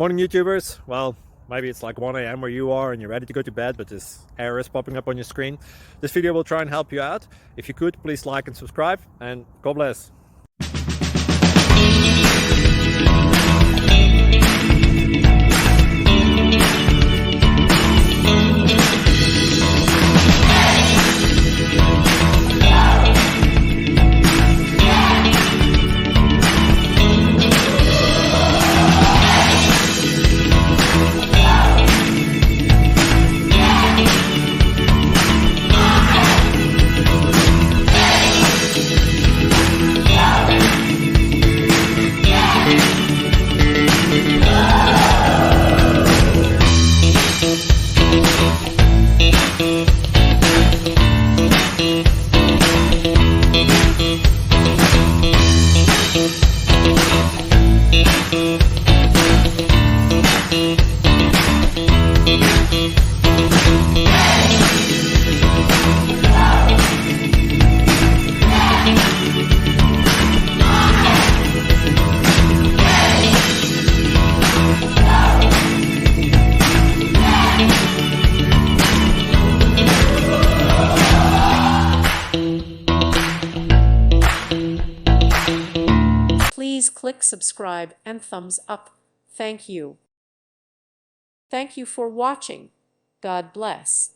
Morning YouTubers. Well, maybe it's like 1 a.m. where you are and you're ready to go to bed, but this error is popping up on your screen. This video will try and help you out. If you could, please like and subscribe, and God bless. Please click subscribe and thumbs up. Thank you. Thank you for watching. God bless.